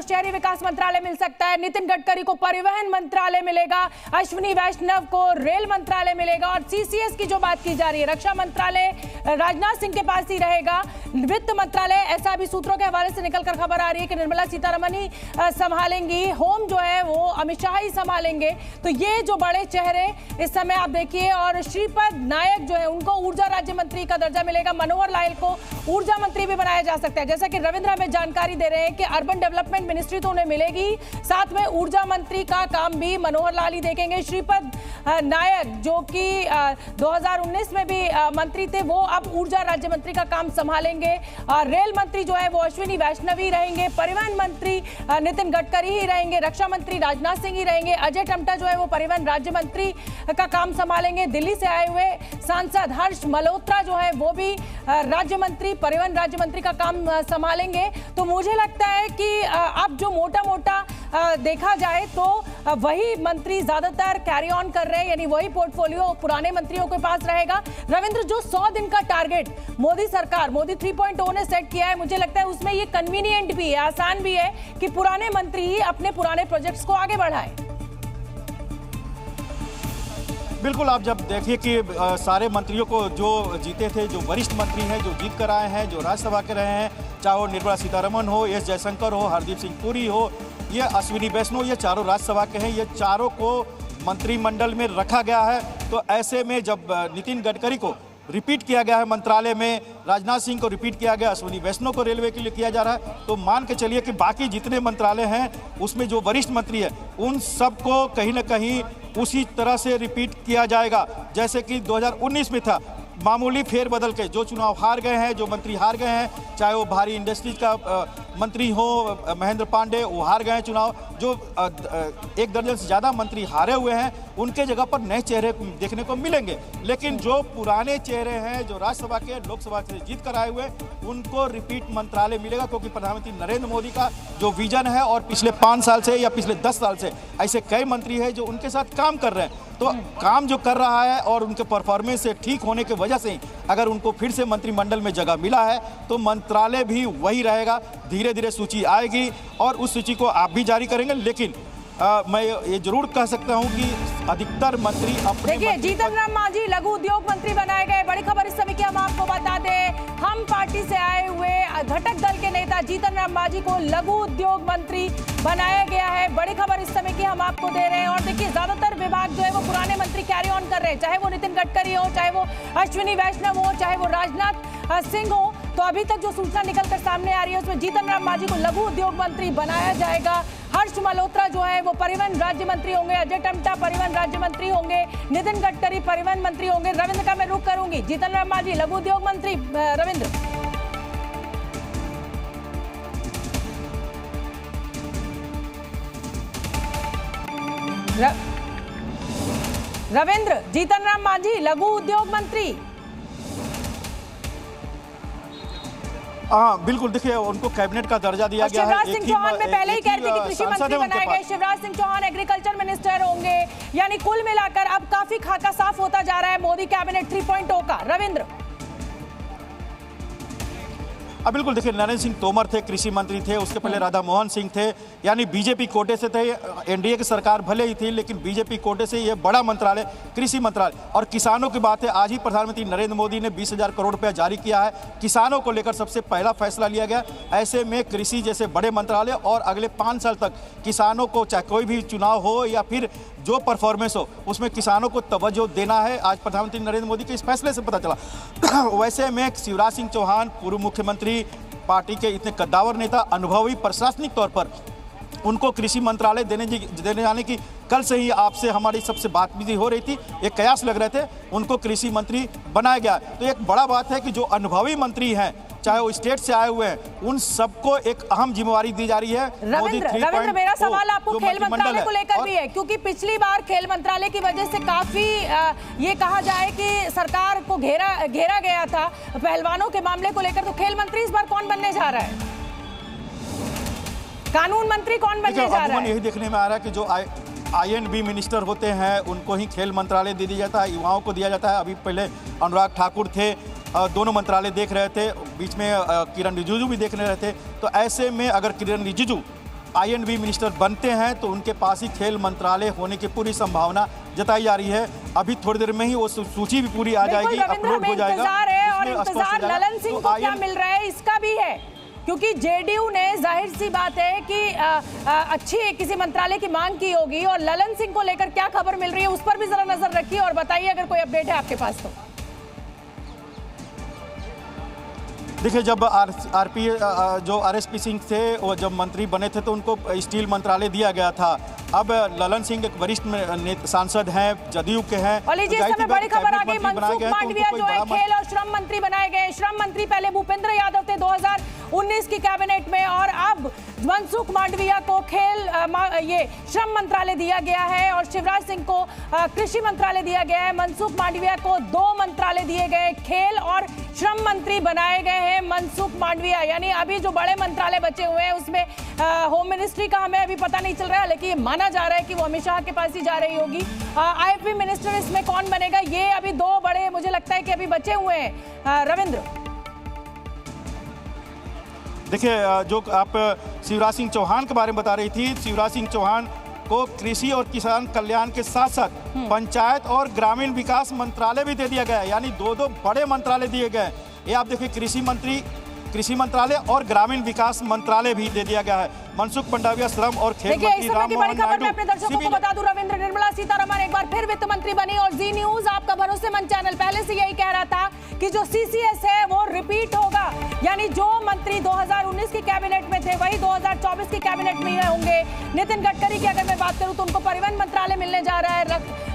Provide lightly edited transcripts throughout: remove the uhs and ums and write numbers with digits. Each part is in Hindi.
को शहरी विकास मंत्रालय मिल सकता है, नितिन गडकरी को परिवहन मंत्रालय मिलेगा, अश्विनी वैष्णव को रेल मंत्रालय मिलेगा और सीसीएस की जो बात की जा रही है रक्षा मंत्रालय राजनाथ सिंह के पास ही रहेगा। वित्त मंत्रालय, ऐसा भी सूत्रों के हवाले से निकलकर खबर आ रही है कि निर्मला सीतारमण ही संभालेंगी, होम जो है वो अमित शाह ही संभालेंगे। तो ये जो बड़े चेहरे इस समय आप देखिए, और श्रीपद नायक जो है उनको ऊर्जा राज्य मंत्री का दर्जा मिलेगा, मनोहर लाल को ऊर्जा मंत्री भी बनाया जा सकता है। जैसा कि रविंद्र हमें जानकारी दे रहे हैं कि अर्बन डेवलपमेंट मिनिस्ट्री तो उन्हें मिलेगी, साथ में ऊर्जा मंत्री का काम भी मनोहर लाल ही देखेंगे। श्रीपद नायक जो कि 2019 में भी मंत्री थे, वो अब ऊर्जा राज्य मंत्री का काम संभालेंगे। रेल मंत्री जो है वो अश्विनी वैष्णव ही रहेंगे, परिवहन मंत्री नितिन गडकरी ही रहेंगे, रक्षा मंत्री राजनाथ सिंह ही रहेंगे, अजय टम्टा जो है वो परिवहन राज्य मंत्री का काम संभालेंगे। दिल्ली से आए हुए सांसद हर्ष मल्होत्रा जो है वो भी राज्य मंत्री, परिवहन राज्य मंत्री का काम संभालेंगे। तो मुझे लगता है कि अब जो मोटा मोटा देखा जाए तो वही मंत्री ज्यादातर कैरी ऑन कर रहे हैं, यानी वही पोर्टफोलियो पुराने मंत्रियों के पास रहेगा। रविंद्र, जो 100 दिन का टारगेट मोदी सरकार, मोदी 3.0 ने सेट किया है, मुझे लगता है उसमें ये कन्वीनियंट भी है, आसान भी है कि पुराने मंत्री ही अपने पुराने प्रोजेक्ट्स को आगे बढ़ाएं। बिल्कुल, आप जब देखिए कि सारे मंत्रियों को जो जीते थे, जो वरिष्ठ मंत्री हैं, जो जीत कर आए हैं, जो राज्यसभा के रहे हैं, चाहे वो निर्मला सीतारमण हो, एस जयशंकर हो, हरदीप सिंह पुरी हो, ये अश्विनी वैष्णव, ये चारों राज्यसभा के हैं, ये चारों को मंत्रिमंडल में रखा गया है। तो ऐसे में जब नितिन गडकरी को रिपीट किया गया है मंत्रालय में, राजनाथ सिंह को रिपीट किया गया, अश्विनी वैष्णव को रेलवे के लिए किया जा रहा है, तो मान के चलिए कि बाकी जितने मंत्रालय हैं उसमें जो वरिष्ठ मंत्री है उन सबको कहीं ना कहीं उसी तरह से रिपीट किया जाएगा जैसे कि 2019 में था। मामूली फेरबदल के जो चुनाव हार गए हैं, जो मंत्री हार गए हैं, चाहे वो भारी इंडस्ट्रीज का मंत्री हो महेंद्र पांडे, वो हार गए हैं चुनाव, जो एक दर्जन से ज़्यादा मंत्री हारे हुए हैं, उनके जगह पर नए चेहरे देखने को मिलेंगे। लेकिन जो पुराने चेहरे हैं, जो राज्यसभा के, लोकसभा से जीत कर आए हुए, उनको रिपीट मंत्रालय मिलेगा, क्योंकि प्रधानमंत्री नरेंद्र मोदी का जो विजन है और पिछले 5 साल से या पिछले 10 साल से ऐसे कई मंत्री हैं जो उनके साथ काम कर रहे हैं। तो काम जो कर रहा है और उनके परफॉर्मेंस से ठीक होने की वजह से अगर उनको फिर से मंत्रिमंडल में जगह मिला है तो मंत्रालय भी वही रहेगा। धीरे धीरे सूची आएगी और उस सूची को आप भी जारी करेंगे, लेकिन मैं ये जरूर कह सकता हूं कि अधिकतर मंत्री अपने देखिए, जीतन राम मांझी लघु उद्योग मंत्री बनाए गए। बड़ी खबर इस समय की हम आपको बता दें, हम पार्टी से आए हुए घटक दल के नेता जीतन राम मांझी को लघु उद्योग मंत्री बनाया गया है। बड़ी खबर इस समय की हम आपको दे रहे हैं। और देखिए, ज्यादातर विभाग जो है वो पुराने मंत्री कैरी ऑन कर रहे हैं, चाहे वो नितिन गडकरी हो, चाहे वो अश्विनी वैष्णव हो, चाहे वो राजनाथ सिंह हो। तो अभी तक जो सूचना निकलकर सामने आ रही है उसमें जीतन राम मांझी को लघु उद्योग मंत्री बनाया जाएगा। हर्ष मल्होत्रा जो है वो परिवहन राज्य मंत्री होंगे, अजय टम्टा परिवहन राज्य मंत्री होंगे, नितिन गडकरी परिवहन मंत्री होंगे। रविंद्र का मैं रुख करूंगी, जीतन राम मांझी लघु उद्योग मंत्री। रविंद्र, रविंद्र, जीतन राम मांझी लघु उद्योग मंत्री। हाँ बिल्कुल, देखिए उनको कैबिनेट का दर्जा दिया गया है। शिवराज सिंह चौहान में पहले ही कह रहे थे कि कृषि मंत्री बनाए गए, शिवराज सिंह चौहान एग्रीकल्चर मिनिस्टर होंगे। यानी कुल मिलाकर अब काफी खाका साफ होता जा रहा है मोदी कैबिनेट 3.0 का। रविंद्र, अब बिल्कुल देखिए, नरेंद्र सिंह तोमर थे, कृषि मंत्री थे, उसके पहले राधा मोहन सिंह थे, यानी बीजेपी कोटे से थे। एनडीए की सरकार भले ही थी लेकिन बीजेपी कोटे से ये बड़ा मंत्रालय, कृषि मंत्रालय। और किसानों की बात है, आज ही प्रधानमंत्री नरेंद्र मोदी ने 20,000 करोड़ रुपया जारी किया है, किसानों को लेकर सबसे पहला फैसला लिया गया। ऐसे में कृषि जैसे बड़े मंत्रालय और अगले 5 साल तक किसानों को, चाहे कोई भी चुनाव हो या फिर जो परफॉर्मेंस हो, उसमें किसानों को तवज्जो देना है। आज प्रधानमंत्री नरेंद्र मोदी के इस फैसले से पता चला। वैसे में शिवराज सिंह चौहान पूर्व मुख्यमंत्री, पार्टी के इतने कद्दावर नेता, अनुभवी प्रशासनिक तौर पर, उनको कृषि मंत्रालय देने जाने की कल से ही आपसे हमारी सबसे बातचीत हो रही थी, एक कयास लग रहे थे, उनको कृषि मंत्री बनाया गया। तो एक बड़ा बात है कि जो अनुभवी मंत्री हैं, चाहे वो स्टेट से आए हुए हैं, उन सबको एक अहम जिम्मेवारी दी जा रही है। रविंद्र, मेरा सवाल आपको खेल मंत्रालय को लेकर भी है, क्योंकि पिछली बार खेल मंत्रालय की वजह से काफी ये कहा जाए कि सरकार को घेरा गया था पहलवानों के मामले को लेकर। तो खेल मंत्री इस बार कौन बनने जा रहा है? कानून मंत्री कौन बनने जा रहा है? यही देखने में आ रहा है कि जो INB मिनिस्टर होते हैं उनको ही खेल मंत्रालय दे दिया जाता है, युवाओं को दिया जाता है। अभी पहले अनुराग ठाकुर थे, दोनों मंत्रालय देख रहे थे, बीच में किरण रिजिजू भी देख रहे थे। तो ऐसे में अगर किरण रिजिजू INV मिनिस्टर बनते हैं तो उनके पास ही खेल मंत्रालय होने की पूरी संभावना जताई जा रही है। अभी थोड़ी देर में ही वो सूची भी पूरी आ जाएगी, अपलोड हो जाएगा। और इंतजार ललन सिंह को क्या मिल रहा है इसका भी है, क्योंकि जेडीयू ने जाहिर सी बात है कि अच्छी किसी मंत्रालय की मांग की होगी, और ललन सिंह को लेकर क्या खबर मिल रही है उस पर भी जरा नजर रखिए और बताइए अगर कोई अपडेट है आपके पास तो। देखिए, जब जो RSP सिंह थे वो जब मंत्री बने थे तो उनको स्टील मंत्रालय दिया गया था। अब ललन सिंह एक वरिष्ठ सांसद हैं, जदयू के हैं। और लीजिए, इस समय बड़ी खबर आ गई, मनसुख मांडविया जो है खेल और श्रम मंत्री बनाए गए। श्रम मंत्री पहले भूपेंद्र यादव थे 2019 की कैबिनेट में, और अब मनसुख मांडविया को ये श्रम मंत्रालय दिया गया है और शिवराज सिंह को कृषि मंत्रालय दिया गया है। मनसुख मांडविया को 2 मंत्रालय दिए गए, खेल और श्रम मंत्री बनाए गए हैं मनसुख मांडविया। यानी अभी जो बड़े मंत्रालय बचे हुए हैं उसमें होम मिनिस्ट्री का हमें अभी पता नहीं चल रहा है, लेकिन माना जा रहा है कि वो अमित शाह के पास ही जा रही होगी। IFP मिनिस्टर इसमें कौन बनेगा, ये अभी 2 बड़े मुझे लगता है कि अभी बचे हुए हैं। रविंद्र, देखिए, जो आप शिवराज सिंह चौहान के बारे में बता रही थी, शिवराज सिंह चौहान को कृषि और किसान कल्याण के साथ साथ पंचायत और ग्रामीण विकास मंत्रालय भी दे दिया गया है। यानी 2 बड़े मंत्रालय दिए गए। ये आप देखिए, कृषि मंत्रालय और ग्रामीण विकास मंत्रालय भी दे दिया गया है। मनसुख मांडविया श्रम और खेल मंत्री, राम मोहन नायडू। अपने दर्शकों को बता दूं, रविंद्र, निर्मला सीतारमण एक बार फिर वित्त मंत्री बनी, और जी न्यूज आपका भरोसेमंद चैनल पहले से यही कह रहा था कि जो CCS है वो रिपीट होगा। यानी जो मंत्री 2019 की कैबिनेट में थे वही 2024 की कैबिनेट में होंगे। नितिन गडकरी की अगर मैं बात करूं तो उनको परिवहन मंत्रालय मिलने जा रहा है।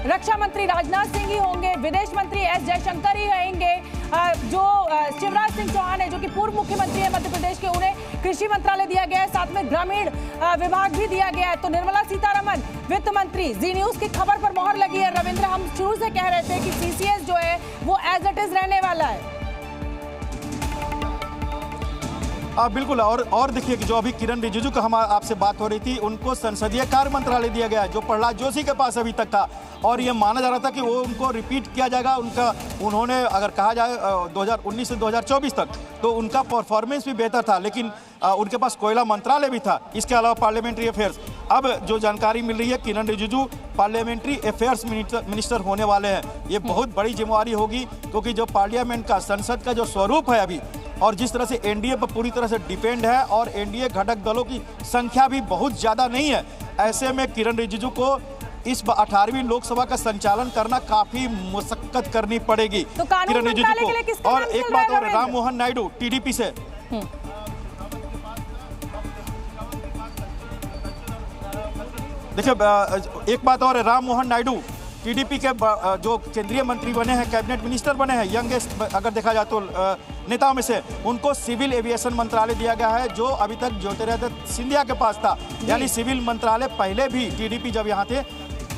रक्षा मंत्री राजनाथ सिंह ही होंगे, विदेश मंत्री S जयशंकर ही रहेंगे। जो शिवराज सिंह चौहान है जो कि पूर्व मुख्यमंत्री है मध्य प्रदेश के, उन्हें कृषि मंत्रालय दिया गया है, साथ में ग्रामीण विभाग भी दिया गया है। तो निर्मला सीतारमण वित्त मंत्री, जी न्यूज की खबर पर मोहर लगी है। रविंद्र, हम शुरू से कह रहे थे कि CCS जो है वो एज इट इज रहने वाला है। बिल्कुल। और देखिए कि जो अभी किरण रिजिजू का हमारे आपसे बात हो रही थी, उनको संसदीय कार्य मंत्रालय दिया गया है जो प्रहलाद जोशी के पास अभी तक था, और ये माना जा रहा था कि वो उनको रिपीट किया जाएगा। उन्होंने अगर कहा जाए 2019 से 2024 तक तो उनका परफॉर्मेंस भी बेहतर था, लेकिन उनके पास कोयला मंत्रालय भी था, इसके अलावा पार्लियामेंट्री अफेयर्स। अब जो जानकारी मिल रही है, किरण रिजिजू पार्लियामेंट्री अफेयर्स मिनिस्टर होने वाले हैं। ये बहुत बड़ी जिम्मेवारी होगी, क्योंकि जो पार्लियामेंट का, संसद का जो स्वरूप है अभी, और जिस तरह से एनडीए पर पूरी तरह से डिपेंड है, और एनडीए घटक दलों की संख्या भी बहुत ज़्यादा नहीं है, ऐसे में किरण रिजिजू को इस 18वीं लोकसभा का संचालन करना काफी मुशक्कत करनी पड़ेगी तो किरण रिजिजू को। और एक बात और, राम मोहन नायडू टीडीपी से, देखिए एक बात और, राम मोहन नायडू टीडीपी के जो केंद्रीय मंत्री बने हैं, कैबिनेट मिनिस्टर बने हैं, यंगेस्ट अगर देखा जाए तो नेताओं में से, उनको सिविल एविएशन मंत्रालय दिया गया है जो अभी तक ज्योतिरादित्य सिंधिया के पास था। यानी सिविल मंत्रालय पहले भी टीडीपी जब यहाँ थे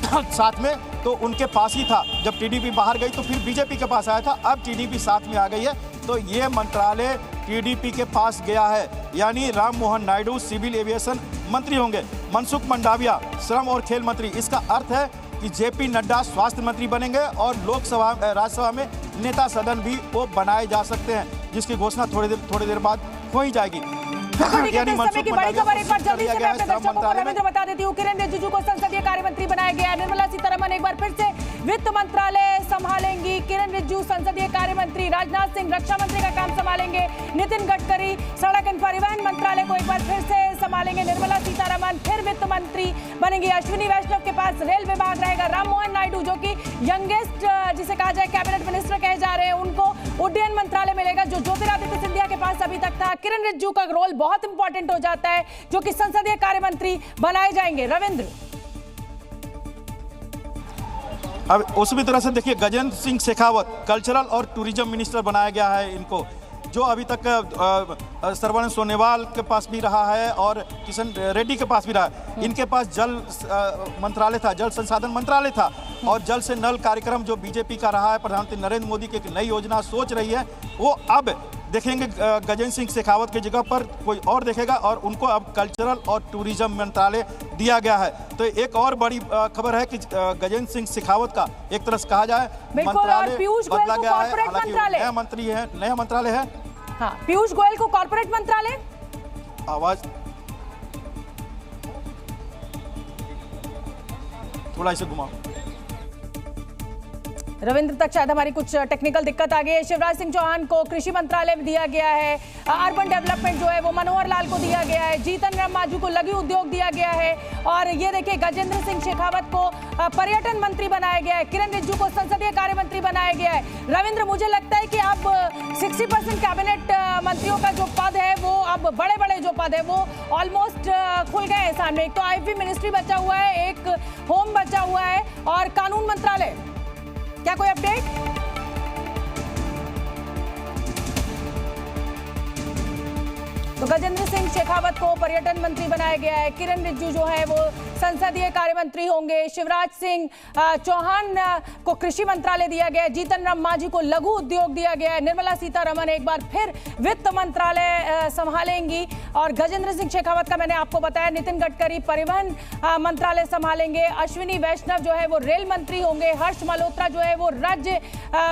साथ में तो उनके पास ही था, जब टीडीपी बाहर गई तो फिर बीजेपी के पास आया था, अब टीडीपी साथ में आ गई है तो ये मंत्रालय टीडीपी के पास गया है। यानी राम मोहन नायडू सिविल एविएशन मंत्री होंगे, मनसुख मांडविया श्रम और खेल मंत्री। इसका अर्थ है कि जेपी नड्डा स्वास्थ्य मंत्री बनेंगे और लोकसभा राज्यसभा में नेता सदन भी वो बनाए जा सकते हैं, जिसकी घोषणा थोड़ी देर बाद हो ही जाएगी। यानी समय की बड़ी खबर एक बार जल्दी से मैं अपने दर्शकों को रविंद्र बता देती हूँ। किरण रिजिजू को संसदीय कार्य मंत्री बनाया गया। निर्मला सीतारमण एक बार फिर से वित्त मंत्रालय संभालेंगी। किरण रिजिजू संसदीय कार्य मंत्री, राजनाथ सिंह रक्षा मंत्री का काम संभालेंगे, नितिन गडकरी सड़क एवं परिवहन मंत्रालय को एक बार फिर से संभालेंगे। निर्मला सीतारमण फिर वित्त मंत्री बनेंगी। अश्विनी वैष्णव के पास रेल विभाग रहेगा। राम मोहन नायडू जो कि यंगेस्ट जिसे कहा जाए कैबिनेट मिनिस्टर कहे जा रहे हैं, उनको उड्डयन मंत्रालय मिलेगा जो ज्योतिरादित्य सिंधिया के पास अभी तक था। किरण रिजिजू का रोल बहुत इंपॉर्टेंट हो जाता है जो कि संसदीय कार्य मंत्री बनाए जाएंगे। रविंद्र, अब उसी तरह से देखिए गजेंद्र सिंह शेखावत कल्चरल और टूरिज्म मिनिस्टर बनाया गया है इनको, जो अभी तक सर्बानंद सोनोवाल के पास भी रहा है और किशन रेड्डी के पास भी रहा है। इनके पास जल मंत्रालय था, जल संसाधन मंत्रालय था, और जल से नल कार्यक्रम जो बीजेपी का रहा है, प्रधानमंत्री नरेंद्र मोदी की एक नई योजना सोच रही है, वो अब देखेंगे गजेंद्र सिंह शेखावत की जगह पर कोई और देखेगा, और उनको अब कल्चरल और टूरिज्म मंत्रालय दिया गया है। तो एक और बड़ी खबर है कि गजेंद्र सिंह शेखावत का एक तरह से कहा जाए मंत्रालय बदला गया है, हालांकि नया मंत्री है, नया मंत्रालय है। हाँ, पीयूष गोयल को कॉर्पोरेट मंत्रालय। आवाज थोड़ा इसे घुमाओ। रविंद्र तक शायद हमारी कुछ टेक्निकल दिक्कत आ गई है। शिवराज सिंह चौहान को कृषि मंत्रालय में दिया गया है, अर्बन डेवलपमेंट जो है वो मनोहर लाल को दिया गया है, जीतन राम मांझी को लघु उद्योग दिया गया है, और ये देखिए गजेंद्र सिंह शेखावत को पर्यटन मंत्री बनाया गया है, किरण रिजिजू को संसदीय कार्य मंत्री बनाया गया है। रविंद्र, मुझे लगता है कि अब 60% कैबिनेट मंत्रियों का जो पद है वो अब बड़े बड़े जो पद है वो ऑलमोस्ट खुल गए हैं सामने। एक तो आईपी मिनिस्ट्री बचा हुआ है, एक होम बचा हुआ है और कानून मंत्रालय। क्या कोई अपडेट? तो गजेंद्र सिंह शेखावत को पर्यटन मंत्री बनाया गया है, किरण रिजिजू जो है वो संसदीय कार्य मंत्री होंगे, शिवराज सिंह चौहान को कृषि मंत्रालय दिया गया है, जीतन राम मांझी को लघु उद्योग दिया गया है, निर्मला सीतारमण एक बार फिर वित्त मंत्रालय संभालेंगी, और गजेंद्र सिंह शेखावत का मैंने आपको बताया नितिन गडकरी परिवहन मंत्रालय संभालेंगे, अश्विनी वैष्णव जो है वो रेल मंत्री होंगे, हर्ष मल्होत्रा जो है वो राज्य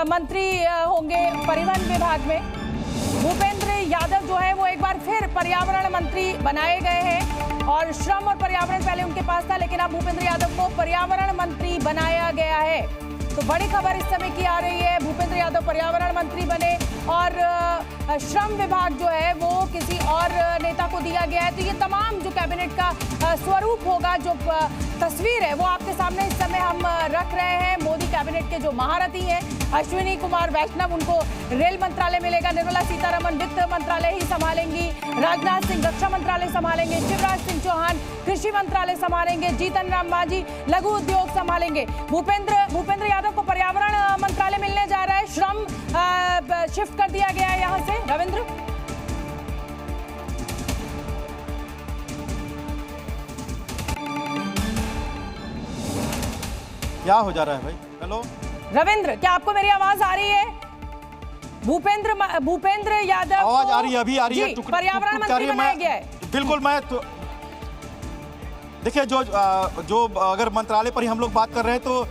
मंत्री होंगे परिवहन विभाग में, भूपेंद्र यादव जो है वो एक बार फिर पर्यावरण मंत्री बनाए गए हैं, और श्रम और पर्यावरण पहले उनके पास था लेकिन अब भूपेंद्र यादव को पर्यावरण मंत्री बनाया गया है। तो बड़ी खबर इस समय की आ रही है, भूपेंद्र यादव पर्यावरण मंत्री बने और श्रम विभाग जो है वो किसी और नेता को दिया गया है। तो ये तमाम जो कैबिनेट का स्वरूप होगा, जो तस्वीर है वो आपके सामने इस समय हम रख रहे हैं। मोदी कैबिनेट के जो महारथी हैं, अश्विनी कुमार वैष्णव, उनको रेल मंत्रालय मिलेगा, निर्मला सीतारमण वित्त मंत्रालय ही संभालेंगी, राजनाथ सिंह रक्षा मंत्रालय संभालेंगे, शिवराज सिंह चौहान कृषि मंत्रालय संभालेंगे, जीतन राम मांझी लघु उद्योग संभालेंगे, भूपेंद्र यादव को पर्यावरण मंत्रालय मिलने जा रहा है, श्रम शिफ्ट कर दिया गया है यहाँ से। रविंद्र, क्या हो जा रहा है भाई? हेलो रविंद्र, क्या आपको मेरी आवाज आ रही है? भूपेंद्र यादव आवाज आ रही है, अभी आ रही है, पर्यावरण मंत्री बनाया गया है। बिल्कुल, मैं तो देखिए जो अगर मंत्रालय पर ही हम लोग बात कर रहे हैं तो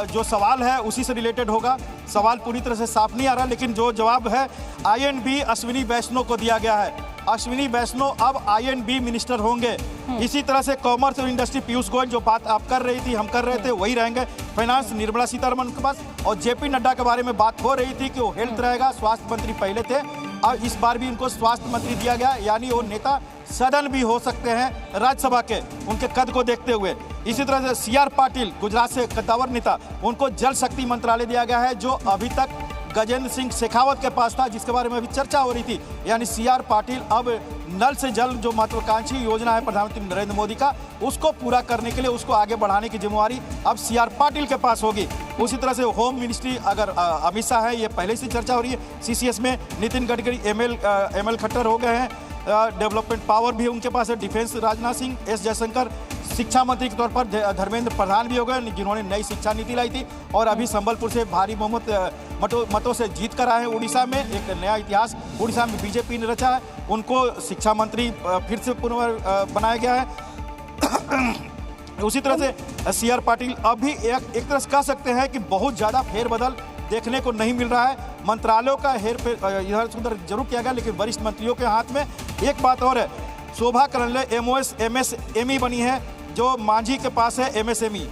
जो सवाल है उसी से रिलेटेड होगा। सवाल पूरी तरह से साफ नहीं आ रहा, लेकिन जो जवाब है INB अश्विनी वैष्णव को दिया गया है। अश्विनी वैष्णव अब INB मिनिस्टर होंगे। इसी तरह से कॉमर्स और इंडस्ट्री पीयूष गोयल, जो बात आप कर रही थी हम कर रहे थे, वही रहेंगे। फाइनेंस निर्मला सीतारमण के पास, और JP नड्डा के बारे में बात हो रही थी कि वो हेल्थ रहेगा, स्वास्थ्य मंत्री पहले थे, अब इस बार भी उनको स्वास्थ्य मंत्री दिया गया, यानी वो नेता सदन भी हो सकते हैं राज्यसभा के, उनके कद को देखते हुए। इसी तरह से CR पाटिल, गुजरात से कद्दावर नेता, उनको जल शक्ति मंत्रालय दिया गया है, जो अभी तक गजेंद्र सिंह शेखावत के पास था, जिसके बारे में अभी चर्चा हो रही थी। यानी CR पाटिल अब नल से जल, जो महत्वाकांक्षी योजना है प्रधानमंत्री नरेंद्र मोदी का, उसको पूरा करने के लिए, उसको आगे बढ़ाने की जिम्मेवारी अब CR पाटिल के पास होगी। उसी तरह से होम मिनिस्ट्री अगर अमित शाह है, ये पहले से चर्चा हो रही है। CCS में नितिन गडकरी ML खट्टर हो गए हैं, डेवलपमेंट पावर भी उनके पास है, डिफेंस राजनाथ सिंह, S जयशंकर, शिक्षा मंत्री के तौर पर धर्मेंद्र प्रधान भी हो गए, जिन्होंने नई शिक्षा नीति लाई थी, और अभी संबलपुर से भारी बहुमत मतों से जीत कर आए हैं। उड़ीसा में एक नया इतिहास उड़ीसा में BJP ने रचा है, उनको शिक्षा मंत्री फिर से बनाया गया है। उसी तरह से CR पाटिल अभी एक तरह से कह सकते हैं कि बहुत ज़्यादा फेरबदल देखने को नहीं मिल रहा है। मंत्रालयों का हेरफेर इधर से उधर जरूर किया गया, लेकिन वरिष्ठ मंत्रियों के हाथ में। एक बात और है, शोभा करंडले MOS MSME बनी है, जो मांझी के पास है MSME।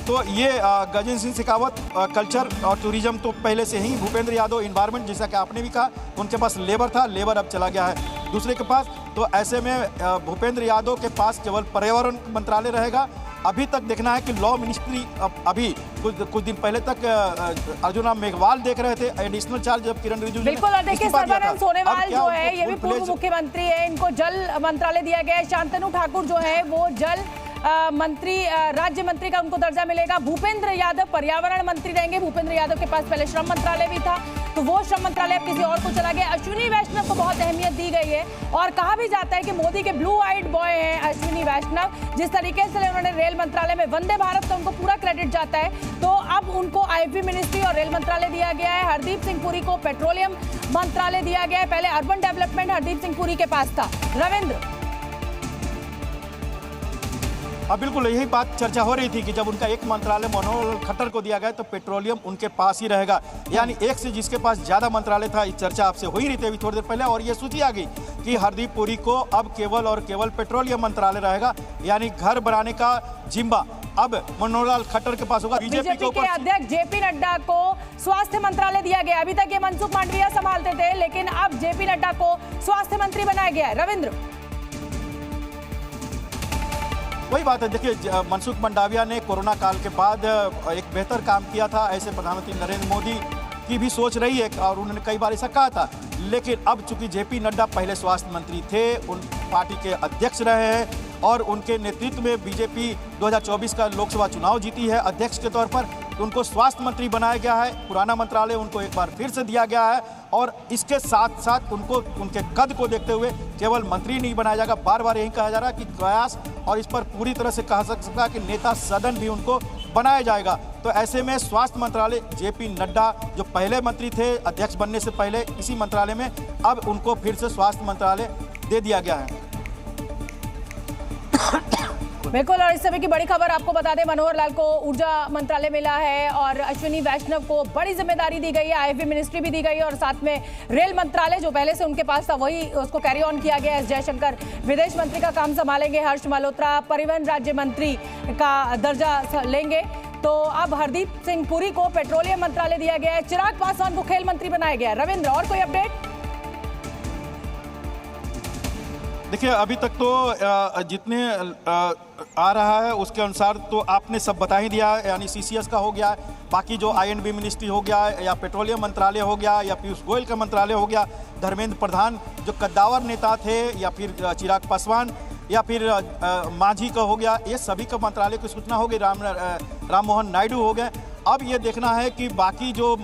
तो ये गजेंद्र सिंह शेखावत कल्चर और टूरिज्म तो पहले से ही, भूपेंद्र यादव इन्वायरमेंट, जैसा कि आपने भी कहा, उनके पास लेबर था, लेबर अब चला गया है दूसरे के पास। तो ऐसे में भूपेंद्र यादव के पास केवल पर्यावरण मंत्रालय रहेगा। अभी तक देखना है कि लॉ मिनिस्ट्री, अब अभी कुछ दिन पहले तक अर्जुन मेघवाल देख रहे थे एडिशनल चार्ज, जब किरण रिजिजू बिल्कुल। और देखिए सर्बानंद सोनोवाल जो है ये भी पूर्व मुख्यमंत्री है, इनको जल मंत्रालय दिया गया है। शांतनु ठाकुर जो है वो जल मंत्री, राज्य मंत्री का उनको दर्जा मिलेगा। भूपेंद्र यादव पर्यावरण मंत्री रहेंगे। भूपेंद्र यादव के पास पहले श्रम मंत्रालय भी था, तो वो श्रम मंत्रालय अब किसी और को चला गया। अश्विनी वैष्णव को बहुत अहमियत दी गई है, और कहा भी जाता है कि मोदी के ब्लू आइड बॉय हैं अश्विनी वैष्णव। जिस तरीके से उन्होंने रेल मंत्रालय में वंदे भारत का उनको पूरा क्रेडिट जाता है, तो अब उनको IP मिनिस्ट्री और रेल मंत्रालय दिया गया है। हरदीप सिंह पुरी को पेट्रोलियम मंत्रालय दिया गया है, पहले अर्बन डेवलपमेंट हरदीप सिंह पुरी के पास था। रविंद्र, बिल्कुल यही बात चर्चा हो रही थी कि जब उनका एक मंत्रालय मनोहर खट्टर को दिया गया तो पेट्रोलियम उनके पास ही रहेगा, यानी एक से जिसके पास ज़्यादा मंत्रालय था। इस चर्चा आपसे हो ही रही थी अभी थोड़ी देर पहले, और ये सूची आ गई कि हरदीप पुरी को अब केवल और केवल पेट्रोलियम मंत्रालय रहेगा, यानी घर बनाने का जिम्मा अब मनोहर लाल खट्टर के पास होगा। बीजेपी के अध्यक्ष जेपी नड्डा को स्वास्थ्य मंत्रालय दिया गया। अभी तक ये मनसुख मांडविया संभालते थे, लेकिन अब जेपी नड्डा को स्वास्थ्य मंत्री बनाया गया है। रविंद्र, वही बात है, देखिए मनसुख मांडविया ने कोरोना काल के बाद एक बेहतर काम किया था, ऐसे प्रधानमंत्री नरेंद्र मोदी की भी सोच रही है और उन्होंने कई बार ऐसा कहा था। लेकिन अब चूंकि जेपी नड्डा पहले स्वास्थ्य मंत्री थे, उन पार्टी के अध्यक्ष रहे हैं और उनके नेतृत्व में बीजेपी 2024 का लोकसभा चुनाव जीती है अध्यक्ष के तौर पर, उनको स्वास्थ्य मंत्री बनाया गया है। पुराना मंत्रालय उनको एक बार फिर से दिया गया है और इसके साथ साथ उनको उनके कद को देखते हुए केवल मंत्री नहीं बनाया जाएगा। बार बार यही कहा जा रहा है कि प्रयास, और इस पर पूरी तरह से कहा सकता है कि नेता सदन भी उनको बनाया जाएगा। तो ऐसे में स्वास्थ्य मंत्रालय जेपी नड्डा जो पहले मंत्री थे अध्यक्ष बनने से पहले इसी मंत्रालय में, अब उनको फिर से स्वास्थ्य मंत्रालय दे दिया गया है। बिल्कुल, और इस समय की बड़ी खबर आपको बता दें, मनोहर लाल को ऊर्जा मंत्रालय मिला है और अश्विनी वैष्णव को बड़ी जिम्मेदारी दी गई है, आईएफबी मिनिस्ट्री भी दी गई है और साथ में रेल मंत्रालय जो पहले से उनके पास था वही उसको कैरी ऑन किया गया है। एस जयशंकर विदेश मंत्री का काम संभालेंगे, हर्ष मल्होत्रा परिवहन राज्य मंत्री का दर्जा लेंगे। तो अब हरदीप सिंह पुरी को पेट्रोलियम मंत्रालय दिया गया है, चिराग पासवान को खेल मंत्री बनाया गया है। रविंद्र, और कोई अपडेट? देखिए अभी तक तो जितने आ रहा है उसके अनुसार तो आपने सब बता ही दिया है, यानी सीसीएस का हो गया, बाकी जो आईएनबी मिनिस्ट्री हो गया या पेट्रोलियम मंत्रालय हो गया या पीयूष गोयल का मंत्रालय हो गया, धर्मेंद्र प्रधान जो कद्दावर नेता थे, या फिर चिराग पासवान या फिर मांझी का हो गया, ये सभी का मंत्रालय की सूचना हो गई। राम मोहन नायडू हो गए। अब ये देखना है कि बाकी जो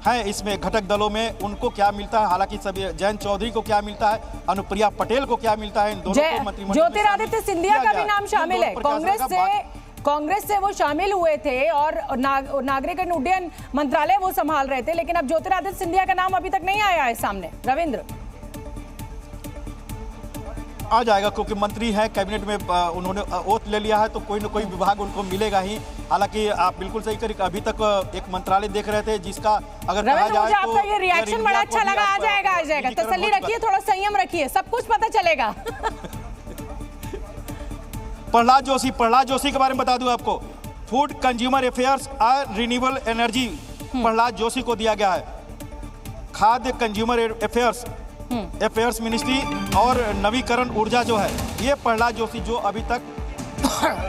हैं इसमें घटक दलों में उनको क्या मिलता है। हालांकि सभी जयंत चौधरी को क्या मिलता है, अनुप्रिया पटेल को क्या मिलता है, इन दोनों को मंत्रिमंडल ज्योतिरादित्य सिंधिया का भी नाम शामिल है। कांग्रेस से वो शामिल हुए थे और नागरिक उड्डयन मंत्रालय वो संभाल रहे थे, लेकिन अब ज्योतिरादित्य सिंधिया का नाम अभी तक नहीं आया है सामने। रविंद्र, आ जाएगा क्योंकि मंत्री है, कैबिनेट में उन्होंने ओथ ले लिया है, तो कोई न कोई विभाग उनको मिलेगा ही। हालांकि आप बिल्कुल सही करें, अभी तक एक मंत्रालय देख रहे थे जिसका अगर कहा जाए मुझे आपका ये रिएक्शन बड़ा अच्छा लगा। आ जाएगा, तसल्ली रखिए, थोड़ा संयम रखिए, सब कुछ पता चलेगा। प्रहलाद जोशी के बारे में बता दूं आपको, फूड कंज्यूमर अफेयर्स और रिन्यूएबल एनर्जी प्रहलाद जोशी को दिया गया है। खाद्य कंज्यूमर अफेयर्स मिनिस्ट्री और नवीकरण ऊर्जा जो है ये प्रहलाद जोशी जो अभी तक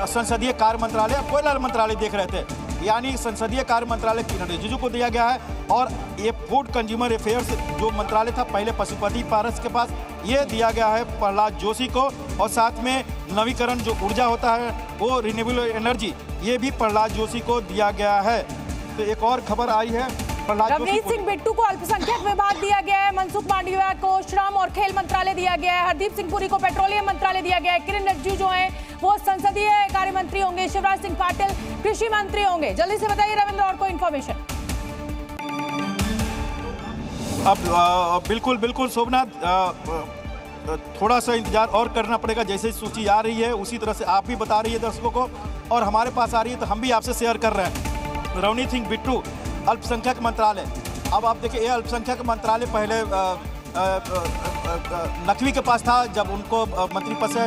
संसदीय कार्य मंत्रालय कोयला मंत्रालय देख रहे थे, यानी संसदीय कार्य मंत्रालय किरण रिजिजू को दिया गया है। और ये फूड कंज्यूमर अफेयर्स जो मंत्रालय था पहले पशुपति पारस के पास, ये दिया गया है प्रहलाद जोशी को। और साथ में नवीकरण जो ऊर्जा होता है वो रिन्यूएबल एनर्जी, ये भी प्रहलाद जोशी को दिया गया है। तो एक और खबर आई है, रवनीत सिंह बिट्टू को अल्पसंख्यक विभाग दिया गया है, मनसुख मांडविया को श्रम और खेल मंत्रालय दिया गया है, हरदीप सिंह पुरी को पेट्रोलियम मंत्रालय दिया गया है, किरण रिजिजू जो है वो संसदीय कार्य मंत्री होंगे, शिवराज सिंह पाटिल कृषि मंत्री होंगे। जल्दी से बताइए रविंद्र, और कोई इन्फॉर्मेशन? अब बिल्कुल शोभना, थोड़ा सा इंतजार और करना पड़ेगा। जैसे सूची आ रही है उसी तरह से आप भी बता रही है दर्शकों को और हमारे पास आ रही है तो हम भी आपसे शेयर कर रहे हैं। रवनीत सिंह बिट्टू अल्पसंख्यक मंत्रालय, अब आप देखिए ये अल्पसंख्यक मंत्रालय पहले नकवी के पास था, जब उनको मंत्री पद से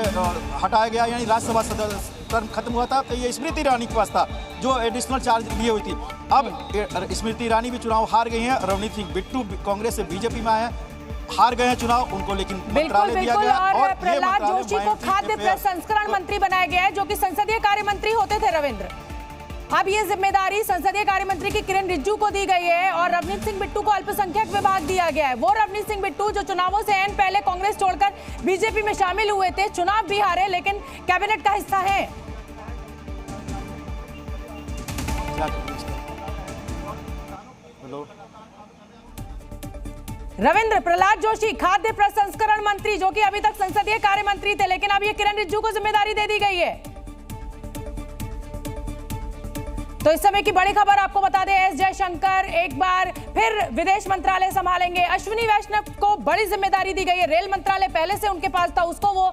हटाया गया, यानी राज्यसभा सदस्य टर्म खत्म हुआ था, तो ये स्मृति ईरानी के पास था जो एडिशनल चार्ज लिए हुई थी। अब स्मृति ईरानी भी चुनाव हार गई हैं, रवनीत सिंह बिट्टू कांग्रेस से बीजेपी में आए हैं, हार गए हैं चुनाव, उनको लेकिन मंत्रालय दिया गया। और प्रहलाद जोशी को खाद्य प्रसंस्करण मंत्री बनाया गया है जो कि संसदीय कार्य मंत्री होते थे। रविंद्र, अब ये जिम्मेदारी संसदीय कार्य मंत्री की किरण रिजिजू को दी गई है और रवनीत सिंह बिट्टू को अल्पसंख्यक विभाग दिया गया है। वो रवनीत सिंह बिट्टू जो चुनावों से एन पहले कांग्रेस छोड़कर बीजेपी में शामिल हुए थे, चुनाव भी हारे लेकिन कैबिनेट का हिस्सा है। रविंद्र, प्रहलाद जोशी खाद्य प्रसंस्करण मंत्री जो कि अभी तक संसदीय कार्य मंत्री थे, लेकिन अब ये किरण रिजिजू को जिम्मेदारी दे दी गई है। तो इस समय की बड़ी खबर आपको बता दें, एस जयशंकर एक बार फिर विदेश मंत्रालय संभालेंगे। अश्विनी वैष्णव को बड़ी जिम्मेदारी दी गई है, रेल मंत्रालय पहले से उनके पास था, उसको वो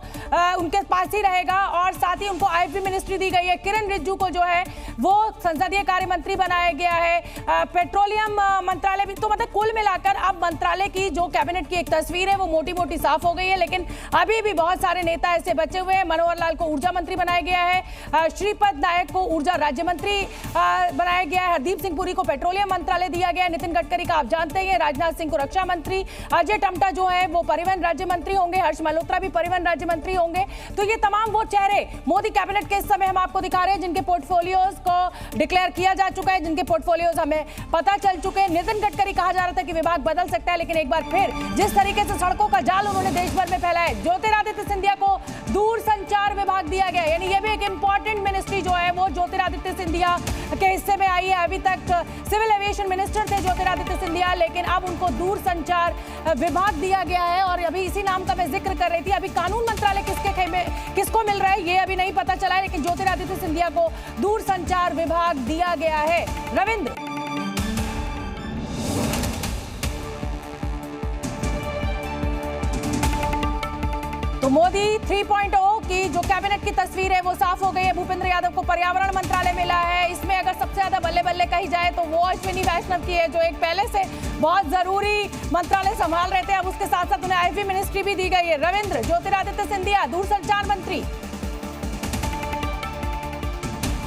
उनके पास ही रहेगा और साथ ही उनको आईएफबी मिनिस्ट्री दी गई है। किरण रिजिजू को जो है वो संसदीय कार्य मंत्री बनाया गया है, पेट्रोलियम मंत्रालय भी। तो मतलब कुल मिलाकर अब मंत्रालय की जो कैबिनेट की एक तस्वीर है वो मोटी मोटी साफ हो गई है, लेकिन अभी भी बहुत सारे नेता ऐसे बचे हुए हैं। मनोहर लाल को ऊर्जा मंत्री बनाया गया है, श्रीपद नायक को ऊर्जा राज्य मंत्री बनाया गया है, हरदीप सिंह पुरी को पेट्रोलियम मंत्रालय दिया गया है, नितिन गडकरी का आप जानते हैं, राजनाथ सिंह को रक्षा मंत्री, अजय टम्टा जो है वो परिवहन राज्य मंत्री होंगे, हर्ष मल्होत्रा भी परिवहन राज्य मंत्री होंगे। तो ये तमाम वो चेहरे मोदी कैबिनेट के इस समय हम आपको दिखा रहे हैं जिनके पोर्टफोलियोज को डिक्लेयर किया जा चुका है, जिनके पोर्टफोलियोज हमें पता चल चुके हैं। नितिन गडकरी कहा जा रहा था कि विभाग बदल सकता है, लेकिन एक बार फिर जिस तरीके से सड़कों का जाल उन्होंने देश भर में फैलाया, ज्योतिरादित्य सिंधिया को दूरसंचार विभाग दिया गया, यानी ये भी एक इंपॉर्टेंट मिनिस्ट्री जो है वो ज्योतिरादित्य सिंधिया के हिस्से में आई है। अभी तक सिविल एविएशन मिनिस्टर थे ज्योतिरादित्य सिंधिया, लेकिन अब उनको दूरसंचार विभाग दिया गया है। और अभी इसी नाम का मैं जिक्र कर रही थी, अभी कानून मंत्रालय किसको मिल रहा है ये अभी नहीं पता चला है, लेकिन ज्योतिरादित्य सिंधिया को दूरसंचार विभाग दिया गया है। रविंद्र, तो मोदी 3.0 की जो कैबिनेट की तस्वीर है वो साफ हो गई है। भूपेंद्र यादव को पर्यावरण मंत्रालय मिला है, इसमें अगर सबसे ज्यादा बल्ले बल्ले कही जाए तो वो अश्विनी वैष्णव की है, जो एक पहले से बहुत जरूरी मंत्रालय संभाल रहे थे। अब उसके साथ साथ उन्हें आईएफबी मिनिस्ट्री भी दी गई है। रविंद्र, ज्योतिरादित्य सिंधिया दूरसंचार मंत्री।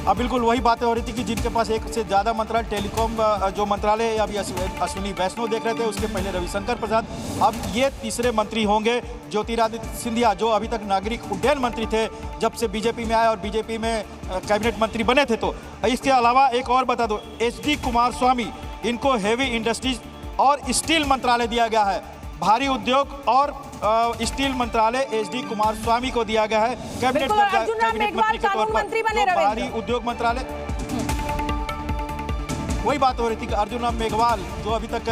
अब बिल्कुल वही बातें हो रही थी कि जिनके पास एक से ज़्यादा मंत्रालय, टेलीकॉम जो मंत्रालय है अभी अश्विनी वैष्णव देख रहे थे, उसके पहले रविशंकर प्रसाद, अब ये तीसरे मंत्री होंगे ज्योतिरादित्य सिंधिया, जो अभी तक नागरिक उड्डयन मंत्री थे जब से बीजेपी में आए और बीजेपी में कैबिनेट मंत्री बने थे। तो इसके अलावा एक और बता दो, एचडी कुमारस्वामी, इनको हेवी इंडस्ट्रीज और स्टील मंत्रालय दिया गया है। भारी उद्योग और स्टील मंत्रालय एचडी कुमारस्वामी को दिया गया है कैबिनेट मंत्री के तौर पर। भारी उद्योग मंत्रालय, वही बात हो रही थी कि अर्जुन राम मेघवाल जो अभी तक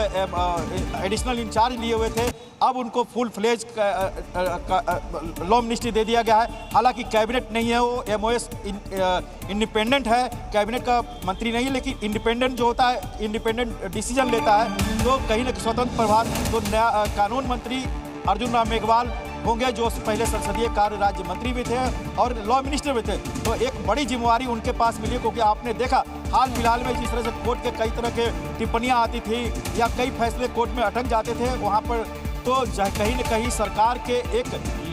एडिशनल इंचार्ज लिए हुए थे, अब उनको फुल फ्लेज लॉ मिनिस्ट्री दे दिया गया है। हालांकि कैबिनेट नहीं है, वो एमओएस इंडिपेंडेंट है, कैबिनेट का मंत्री नहीं, लेकिन इंडिपेंडेंट जो होता है इंडिपेंडेंट डिसीजन लेता है, तो कहीं ना स्वतंत्र प्रभार। तो नया कानून मंत्री अर्जुन राम मेघवाल होंगे, जो पहले संसदीय कार्य राज्य मंत्री भी थे और लॉ मिनिस्टर भी थे। तो एक बड़ी जिम्मेवारी उनके पास मिली, क्योंकि आपने देखा हाल फिलहाल में जिस तरह से कोर्ट के कई तरह के टिप्पणियां आती थी या कई फैसले कोर्ट में अटक जाते थे, वहाँ पर तो कहीं न कहीं सरकार के एक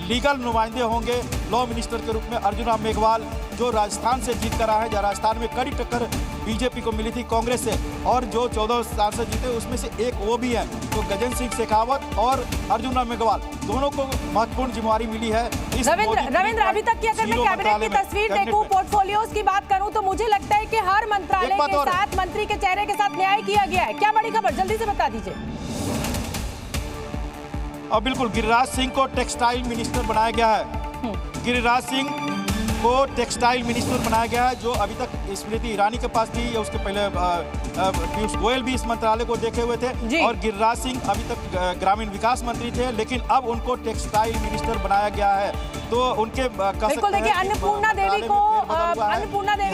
लीगल नुमाइंदे होंगे लॉ मिनिस्टर के रूप में अर्जुन राम मेघवाल, जो राजस्थान से जीत कर आए हैं। राजस्थान में कड़ी टक्कर बीजेपी को मिली थी कांग्रेस से, और जो 14 सांसद जीते उसमें से एक वो भी है। तो गजेंद्र सिंह शेखावत और अर्जुन राम मेघवाल दोनों को महत्वपूर्ण जिम्मेवारी मिली है। रविंद्र, अभी तक की अगर मैं कैबिनेट की तस्वीर देखूं, पोर्टफोलियोज की बात करूं, तो मुझे लगता है कि हर मंत्रालय के साथ मंत्री के चेहरे के साथ न्याय किया गया है। क्या बड़ी खबर, जल्दी से बता दीजिए। और बिल्कुल, गिरिराज सिंह को टेक्सटाइल मिनिस्टर बनाया गया है। गिरिराज सिंह को टेक्सटाइल मिनिस्टर बनाया गया है, जो अभी तक स्मृति ईरानी के पास थी, या उसके पहले पीयूष गोयल भी इस मंत्रालय को देखे हुए थे। और गिरिराज सिंह अभी तक ग्रामीण विकास मंत्री थे, लेकिन अब उनको टेक्सटाइल मिनिस्टर बनाया गया है। तो उनके बिल्कुल देखिए, अन्नपूर्णा देवी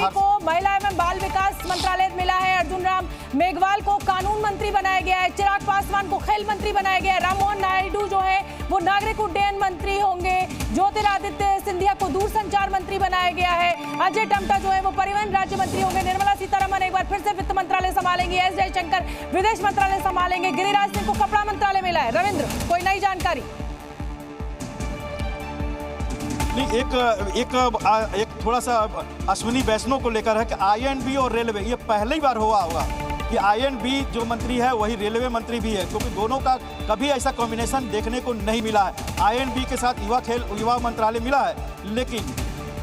को महिला एवं बाल विकास मंत्रालय मिला है, अर्जुन राम मेघवाल को कानून मंत्री बनाया गया है, चिराग पासवान को खेल मंत्री बनाया गया है, राममोहन नायडू जो है वो नागरिक उड्डयन मंत्री होंगे, ज्योतिरादित्य सिंधिया को दूरसंचार मंत्री बनाया गया है, अजय टम्टा जो है वो परिवहन राज्य मंत्री होंगे, निर्मला सीतारमण एक बार फिर से वित्त मंत्रालय संभालेंगे, एस जयशंकर विदेश मंत्रालय संभालेंगे, गिरिराज सिंह को कपड़ा मंत्रालय मिला है। रविंद्र, कोई नई जानकारी? एक थोड़ा सा अश्विनी वैष्णव को लेकर है कि आईएनबी और रेलवे, ये पहली बार हुआ होगा कि आईएनबी जो मंत्री है वही रेलवे मंत्री भी है, क्योंकि दोनों का कभी ऐसा कॉम्बिनेशन देखने को नहीं मिला है। आईएनबी के साथ युवा मंत्रालय मिला है, लेकिन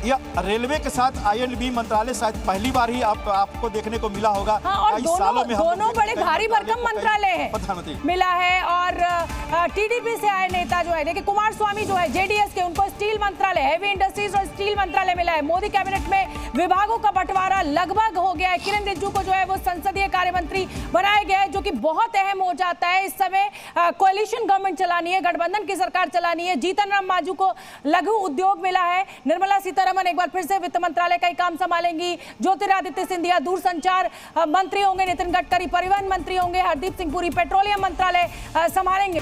या रेलवे के साथ आईएनबी मंत्रालय शायद पहली बार ही आपको देखने को मिला होगा। और दोनों बड़े भारी भरकम मंत्रालय है मिला है। और टीडीपी से आए नेता जो है, देखिए कुमारस्वामी जो है जेडीएस के, उनको स्टील मंत्रालय, हेवी इंडस्ट्रीज और स्टील मंत्रालय मिला है। मोदी कैबिनेट में विभागों का बंटवारा लगभग हो गया है। किरण रिजिजू को जो है वो संसदीय कार्य मंत्री बनाया गया है, जो कि बहुत अहम हो जाता है। इस समय कोalition गवर्नमेंट चलानी है, गठबंधन की सरकार चलानी है। जीतन राम मांझी को लघु उद्योग मिला है। निर्मला सीतारमण सीतारमण एक बार फिर से वित्त मंत्रालय का ही काम संभालेंगी, ज्योतिरादित्य सिंधिया दूरसंचार मंत्री होंगे, नितिन गडकरी परिवहन मंत्री होंगे, हरदीप सिंह पुरी पेट्रोलियम मंत्रालय संभालेंगे।